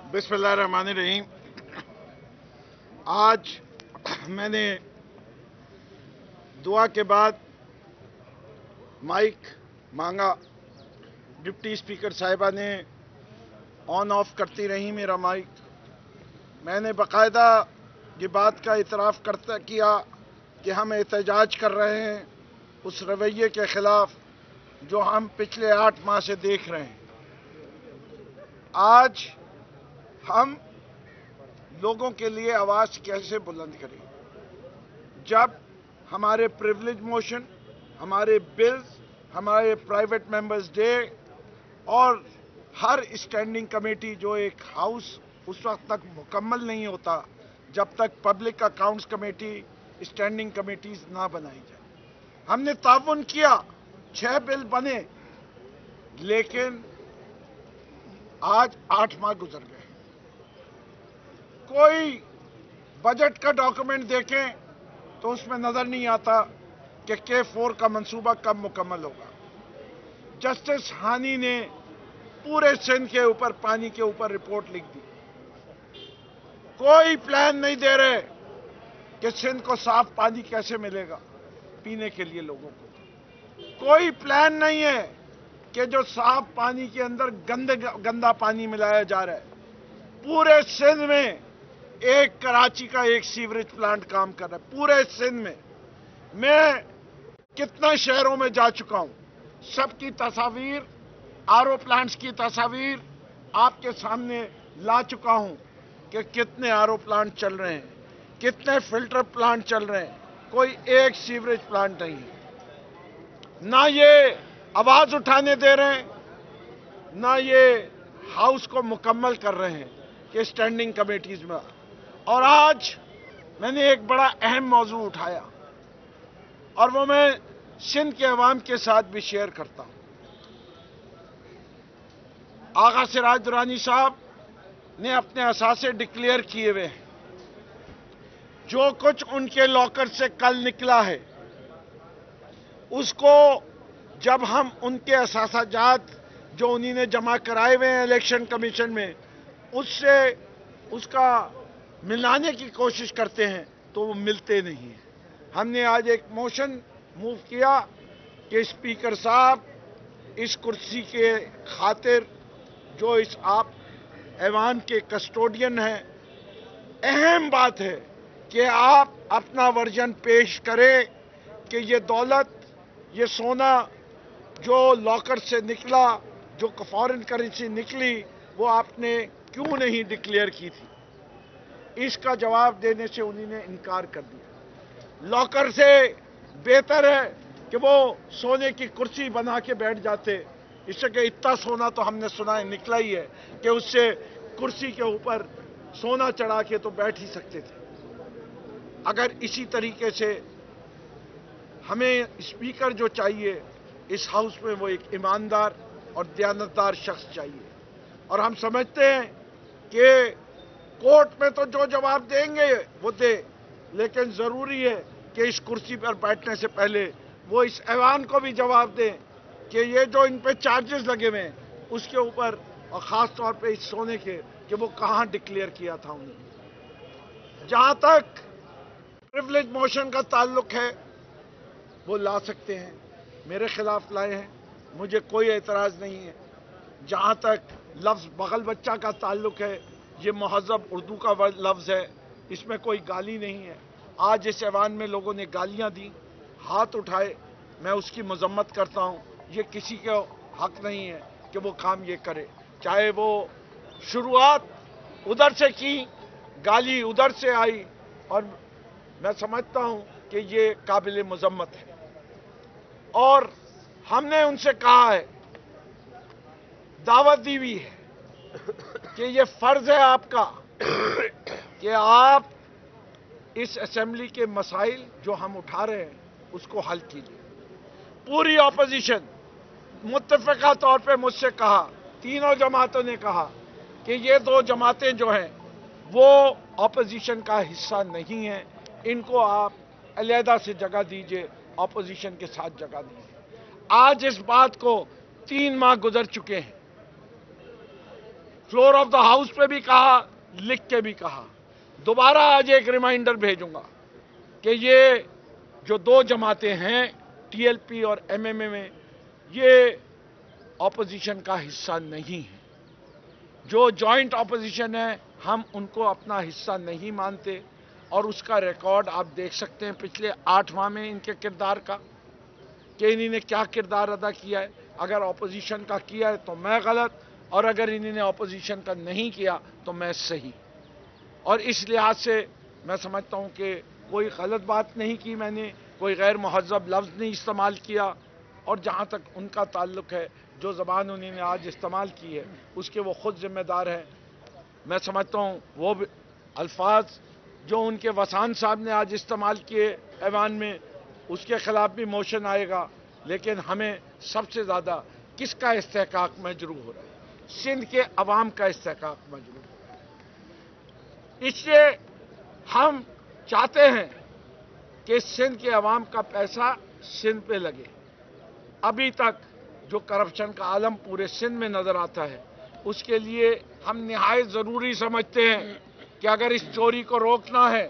बिस्मिल्लाहिर्रहमानिर्रहीम। आज मैंने दुआ के बाद माइक मांगा। डिप्टी स्पीकर साहिबा ने ऑन ऑफ करती रही मेरा माइक। मैंने बाकायदा ये बात का इतराफ़ करता किया कि हम एहतजाज कर रहे हैं उस रवैये के ख़िलाफ़ जो हम पिछले 8 माह से देख रहे हैं। आज हम लोगों के लिए आवाज़ कैसे बुलंद करें जब हमारे प्रिविलेज मोशन, हमारे बिल्स, हमारे प्राइवेट मेंबर्स डे और हर स्टैंडिंग कमेटी जो एक हाउस उस वक्त तक मुकम्मल नहीं होता जब तक public accounts committee standing committees ना बनाई जाए। हमने ताउन किया, 6 बिल बने, लेकिन आज 8 माह गुजर गए। कोई बजट का डॉक्यूमेंट देखें तो उसमें नजर नहीं आता कि K4 का मंसूबा कब मुकम्मल होगा। जस्टिस हानी ने पूरे सिंध के ऊपर पानी के ऊपर रिपोर्ट लिख दी। कोई प्लान नहीं दे रहे कि सिंध को साफ पानी कैसे मिलेगा पीने के लिए लोगों को। कोई प्लान नहीं है कि जो साफ पानी के अंदर गंदा पानी मिलाया जा रहा है। पूरे सिंध में एक कराची का एक सीवरेज प्लांट काम कर रहा है, पूरे सिंध में। मैं कितने शहरों में जा चुका हूं, सबकी तस्वीर, आरओ प्लांट्स की तस्वीर आपके सामने ला चुका हूं कि कितने आरओ प्लांट चल रहे हैं, कितने फिल्टर प्लांट चल रहे हैं। कोई एक सीवरेज प्लांट नहीं है। ना ये आवाज उठाने दे रहे हैं, ना ये हाउस को मुकम्मल कर रहे हैं कि स्टैंडिंग कमेटीज में। और आज मैंने एक बड़ा अहम मौजू उठाया और वो मैं सिंध के अवाम के साथ भी शेयर करता हूं। आगा सिराज दुरानी साहब ने अपने असासे डिक्लेयर किए हुए हैं। जो कुछ उनके लॉकर से कल निकला है उसको जब हम उनके असासाजात जो उन्हीं ने जमा कराए हुए हैं इलेक्शन कमीशन में उससे उसका मिलाने की कोशिश करते हैं तो वो मिलते नहीं हैं। हमने आज एक मोशन मूव किया कि स्पीकर साहब इस कुर्सी के खातिर जो इस आप ऐवान के कस्टोडियन हैं, अहम बात है कि आप अपना वर्जन पेश करें कि ये दौलत, ये सोना जो लॉकर से निकला, जो फॉरेन करेंसी निकली, वो आपने क्यों नहीं डिक्लेयर की थी। इसका जवाब देने से उन्होंने इनकार कर दिया। लॉकर से बेहतर है कि वो सोने की कुर्सी बना के बैठ जाते। इससे कि इतना सोना तो हमने सुना है निकला ही है कि उससे कुर्सी के ऊपर सोना चढ़ा के तो बैठ ही सकते थे। अगर इसी तरीके से हमें स्पीकर जो चाहिए इस हाउस में वो एक ईमानदार और दयानतदार शख्स चाहिए। और हम समझते हैं कि कोर्ट में तो जो जवाब देंगे वो दे, लेकिन जरूरी है कि इस कुर्सी पर बैठने से पहले वो इस ऐवान को भी जवाब दें कि ये जो इन पे चार्जेस लगे हुए हैं उसके ऊपर, और खास तौर पे इस सोने के, कि वो कहां डिक्लेयर किया था उन्होंने। जहां तक प्रिविलेज मोशन का ताल्लुक है वो ला सकते हैं, मेरे खिलाफ लाए हैं, मुझे कोई एतराज नहीं है। जहां तक लफ्ज बगल बच्चा का ताल्लुक है, ये महज़ब उर्दू का लफ्ज है, इसमें कोई गाली नहीं है। आज इस ऐवान में लोगों ने गालियां दी, हाथ उठाए, मैं उसकी मजम्मत करता हूं। ये किसी का हक नहीं है कि वो काम ये करे, चाहे वो शुरुआत उधर से की, गाली उधर से आई, और मैं समझता हूं कि ये काबिल मजम्मत है। और हमने उनसे कहा है, दावत दी हुई है कि ये फर्ज है आपका कि आप इस असेंबली के मसाइल जो हम उठा रहे हैं उसको हल कीजिए। पूरी ऑपोजिशन मुत्तफ़िक़ा तौर पे मुझसे कहा, तीनों जमातों ने कहा कि ये 2 जमातें जो हैं वो ऑपोजिशन का हिस्सा नहीं है, इनको आप अलहदा से जगह दीजिए, ऑपोजिशन के साथ जगह दीजिए। आज इस बात को 3 माह गुजर चुके हैं। फ्लोर ऑफ द हाउस पे भी कहा, लिख के भी कहा। दोबारा आज एक रिमाइंडर भेजूंगा कि ये जो दो जमातें हैं टीएलपी और एमएमए में, ये ऑपोजिशन का हिस्सा नहीं है। जो जॉइंट ऑपोजिशन है हम उनको अपना हिस्सा नहीं मानते, और उसका रिकॉर्ड आप देख सकते हैं पिछले 8 माह में इनके किरदार का, कि इन्होंने क्या किरदार अदा किया है। अगर ऑपोजिशन का किया है तो मैं गलत, और अगर इन्होंने ऑपोजिशन का नहीं किया तो मैं सही। और इस लिहाज से मैं समझता हूं कि कोई गलत बात नहीं की मैंने, कोई गैर मुहज़्ज़ब लफ्ज़ नहीं इस्तेमाल किया, और जहां तक उनका ताल्लुक है जो ज़बान उन्होंने आज इस्तेमाल की है उसके वो खुद जिम्मेदार हैं। मैं समझता हूं वो अल्फाज जो उनके वसान साहब ने आज इस्तेमाल किए ऐवान में, उसके खिलाफ भी मोशन आएगा। लेकिन हमें सबसे ज़्यादा किसका इस्तेहकाक मजरूह हो रहा है? सिंध के अवाम का इस्तेहकाक मजरूह हो रहा है। इसलिए हम चाहते हैं कि सिंध के अवाम का पैसा सिंध पे लगे। अभी तक जो करप्शन का आलम पूरे सिंध में नजर आता है, उसके लिए हम निहायत ज़रूरी समझते हैं कि अगर इस चोरी को रोकना है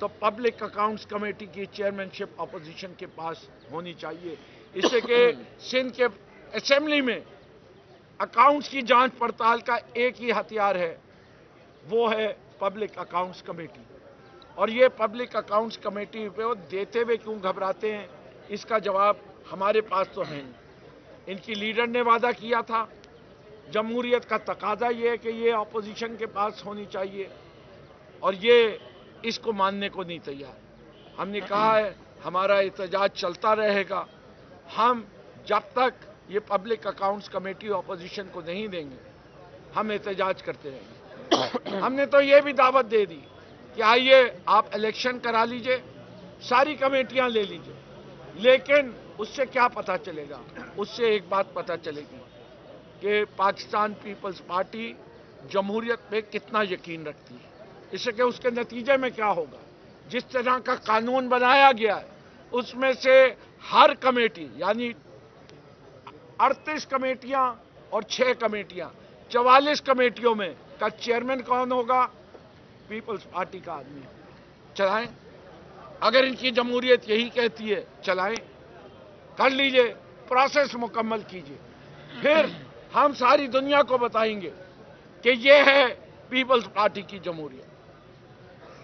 तो पब्लिक अकाउंट्स कमेटी की चेयरमैनशिप अपोजिशन के पास होनी चाहिए। इससे कि सिंध के असेंबली में अकाउंट्स की जांच पड़ताल का एक ही हथियार है, वो है पब्लिक अकाउंट्स कमेटी। और ये पब्लिक अकाउंट्स कमेटी पे वो देते हुए क्यों घबराते हैं, इसका जवाब हमारे पास तो है नहीं। इनकी लीडर ने वादा किया था, जमहूरियत का तकाजा ये है कि ये अपोजिशन के पास होनी चाहिए, और ये इसको मानने को नहीं तैयार। हमने कहा है हमारा एहतजाज चलता रहेगा। हम जब तक ये पब्लिक अकाउंट्स कमेटी अपोजिशन को नहीं देंगे हम एहतजाज करते रहेंगे। हमने तो ये भी दावत दे दी कि आइए आप इलेक्शन करा लीजिए, सारी कमेटियां ले लीजिए, लेकिन उससे क्या पता चलेगा? उससे एक बात पता चलेगी कि पाकिस्तान पीपल्स पार्टी जमहूरियत पे कितना यकीन रखती है। इससे कि उसके नतीजे में क्या होगा, जिस तरह का कानून बनाया गया है उसमें से हर कमेटी यानी 38 कमेटियां और 6 कमेटियां 44 कमेटियों में का चेयरमैन कौन होगा? पीपल्स पार्टी का आदमी। चलाएं, अगर इनकी जमहूरियत यही कहती है चलाएं, कर लीजिए, प्रोसेस मुकम्मल कीजिए, फिर हम सारी दुनिया को बताएंगे कि ये है पीपल्स पार्टी की जमहूरियत।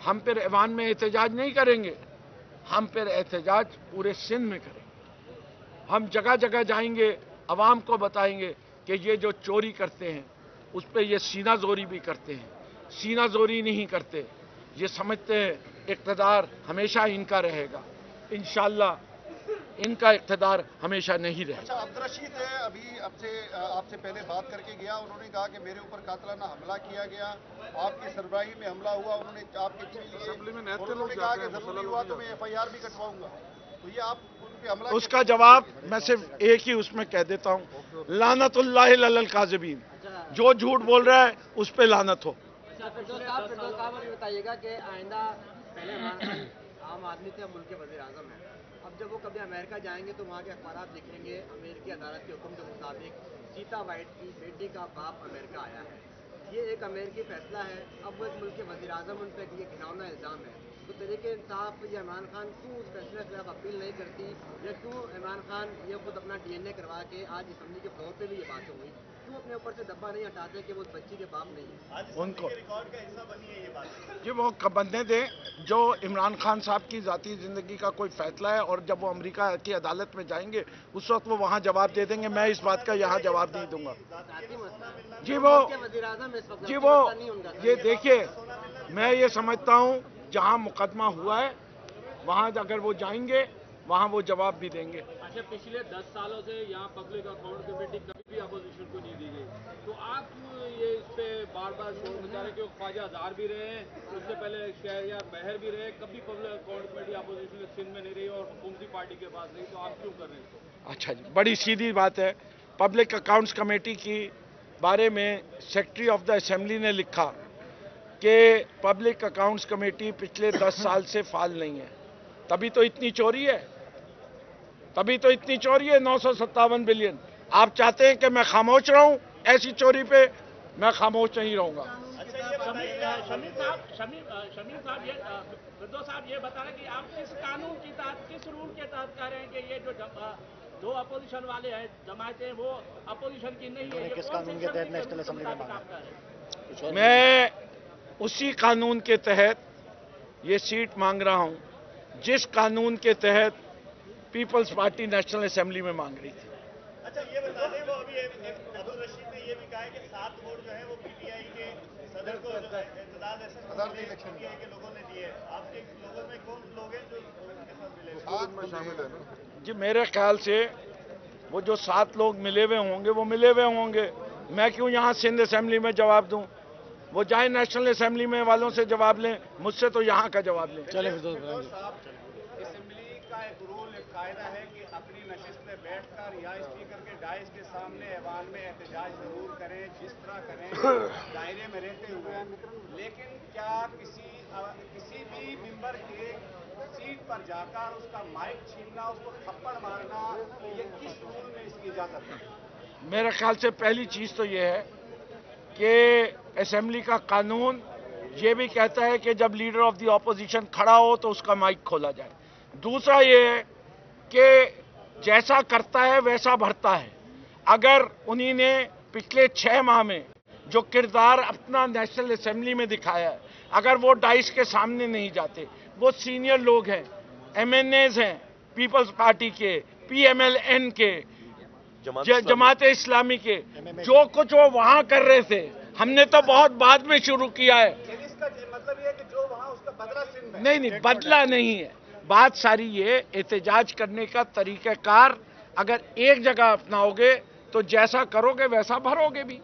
हम फिर ऐवान में एहतजाज नहीं करेंगे, हम फिर एहतजाज पूरे सिंध में करेंगे। हम जगह जगह जाएंगे, अवाम को बताएंगे कि ये जो चोरी करते हैं उस पर ये सीना जोरी भी करते हैं। सीना जोरी नहीं करते, ये समझते हैं इक़्तिदार हमेशा इनका रहेगा। इंशाअल्लाह इनका इक़्तिदार हमेशा नहीं रहेगा। अच्छा, अब्दुल रशीद है अभी आपसे पहले बात करके गया, उन्होंने कहा कि मेरे ऊपर कातलाना हमला किया गया, आपकी सरबराही में हमला हुआ, उन्होंने आपके उन्होंने कहा कि जरूरी हुआ तो मैं FIR भी कटवाऊंगा। तो ये आप उन पे हमला, उसका जवाब मैं सिर्फ एक ही उसमें कह देता हूँ, लानतुल्लाहि अलल काज़िबीन। जो झूठ बोल रहा है उस पे लानत हो। बताइएगा कि आइंदा पहले आम आदमी थे, मुल्क के वज़ीर आज़म हैं, अब जब वो कभी अमेरिका जाएंगे तो वहाँ के अखबार लिखेंगे अमेरिकी अदालत के हुक्म के मुताबिक सीता वाइट की बेटी का बाप अमेरिका आया है। ये एक अमेरिकी फैसला है। अब वो एक मुल्क के वज़ीर आज़म, उन पर ये घिनौना इल्ज़ाम है। तो तरीके इंसाफ या इमरान खान क्यों उस फैसले के खिलाफ अपील नहीं करती, या क्यों इमरान खान ये खुद अपना DNA करवा के आज असम्बली के फ्लोर पे भी ये बात हुई, क्यों अपने ऊपर से दब्बा नहीं हटाते कि वो उस बच्ची के बाप नहीं है? उनको रिकॉर्ड का हिस्सा बनी है ये बात। जी वो बनने दें, जो इमरान खान साहब की ज़ाती ज़िंदगी का कोई फैसला है, और जब वो अमेरिका की अदालत में जाएंगे उस वक्त वो वहाँ जवाब दे देंगे। मैं इस बात का यहाँ जवाब नहीं दूंगा। जी वो ये देखिए, मैं ये समझता हूँ जहाँ मुकदमा हुआ है वहाँ अगर वो जाएंगे वहाँ वो जवाब भी देंगे। अच्छा, पिछले 10 सालों से यहाँ पब्लिक अकाउंट कमेटी कभी भी अपोजिशन को नहीं दी गई, तो आप क्यों ये इस पे बार बार शोर मचा रहे? क्योंकि ख्वाजा हजार भी रहे हैं, उससे पहले शहरयार बहर भी रहे, कभी public account committee opposition Sindh में नहीं रही और हुकूमती पार्टी के पास नहीं, तो आप क्यों कर रहे हैं? अच्छा जी, बड़ी सीधी बात है। पब्लिक अकाउंट्स कमेटी की बारे में सेक्रेटरी ऑफ द असेंबली ने लिखा कि पब्लिक अकाउंट्स कमेटी पिछले 10 साल से फाल नहीं है। तभी तो इतनी चोरी है, तभी तो इतनी चोरी है, 957 बिलियन। आप चाहते हैं कि मैं खामोश रहूं ऐसी चोरी पे? मैं खामोश नहीं रहूंगा। शमीम साहब, ये फिरदौस साहब ये बता रहे कि आप किस कानून के तहत, किस रूल के तहत कह रहे हैं कि ये जो दो अपोजिशन वाले हैं जमातें, वो अपोजिशन की नहीं है? किस कानून के तहत नेशनल असेंबली में मांगा? मैं उसी कानून के तहत ये सीट मांग रहा हूं जिस कानून के तहत पीपल्स पार्टी नेशनल असेंबली में मांग रही थी। अच्छा, ये बता दें, वो अभी अब्दुल रशीद ने ये भी कहा है कि 7 वोट जो है वो पीटीआई के सदर को पीटीआई के लोगों ने दिए। आपके लोगों में कौन लोग हैं जो उनके साथ मिले? शामिल है ना। जी, मेरे ख्याल से वो जो 7 लोग मिले हुए होंगे वो मिले हुए होंगे। मैं क्यों यहाँ सिंध असेंबली में जवाब दूं? वो जाए नेशनल असेंबली में वालों से जवाब लें, मुझसे तो यहाँ का जवाब लें। चले असेंबली का एक रूल, एक कायदा है कि अपनी नशिस्त में बैठकर या स्पीकर के डाइस के सामने ऐवान में एहतजाज जरूर करें, जिस तरह करें दायरे में रहते हुए। लेकिन क्या किसी भी मेंबर के सीट पर जाकर उसका माइक छीनना, उसको थप्पड़ मारना, ये किस रूल में इसकी इजाजत है? मेरे ख्याल से पहली चीज तो ये है कि असेंबली का कानून ये भी कहता है कि जब लीडर ऑफ द ऑपोजिशन खड़ा हो तो उसका माइक खोला जाए। दूसरा ये है कि जैसा करता है वैसा भरता है। अगर उन्हीं ने पिछले 6 माह में जो किरदार अपना नेशनल असेंबली में दिखाया है, अगर वो डाइस के सामने नहीं जाते, वो सीनियर लोग हैं, एमएनएज हैं पीपल्स पार्टी के, पीएमएलएन के, जमात इस्लामी के, जो कुछ वो वहां कर रहे थे, हमने तो बहुत बाद में शुरू किया है। इसका मतलब ये है कि जो वहां उसका बदला सिंध में नहीं, बदला नहीं है। बात सारी ये एहतजाज करने का तरीक़ाकार अगर एक जगह अपनाओगे तो जैसा करोगे वैसा भरोगे भी।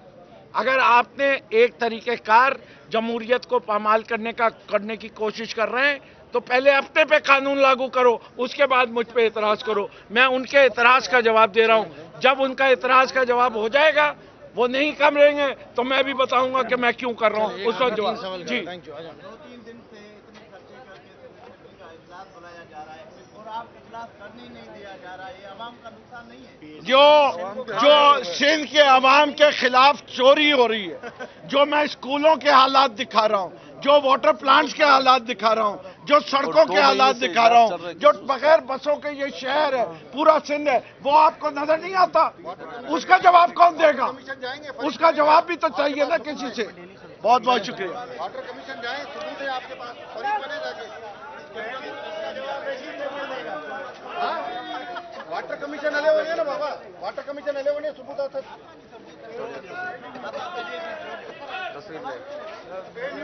अगर आपने एक तरीक़ाकार जमहूरियत को पामाल करने की कोशिश कर रहे हैं तो पहले अपने पे कानून लागू करो, उसके बाद मुझ पे एतराज़ करो। मैं उनके एतराज़ का जवाब दे रहा हूं। जब उनका एतराज़ का जवाब हो जाएगा, वो नहीं कम रहेंगे, तो मैं भी बताऊंगा कि मैं क्यों कर रहा हूं। उस वक्त जवाब। जी, 2-3 दिन से इतने खर्चे करके असेंबली का इजलास बुलाया जा रहा है और आप इजलास करने ही नहीं दिया जा रहा है, ये आवाम का नुकसान नहीं है? जो सिंध के अवाम के खिलाफ चोरी हो रही है, जो मैं स्कूलों के हालात दिखा रहा हूं, जो वाटर प्लांट्स के हालात दिखा रहा हूं, जो सड़कों के हालात दिखा रहा हूं, जो बगैर बसों के ये शहर है, पूरा सिंध है, वो आपको नजर नहीं आता? उसका जवाब कौन देगा? उसका जवाब भी तो चाहिए ना किसी से। बहुत बहुत शुक्रिया। वाटर कमीशन जाए, सबूत है आपके पास, फरीक बने जाके। वाटर कमीशन हले होने ना बाबा, वाटर कमीशन हले होने सबूत आता। तस्वीर ले मेरी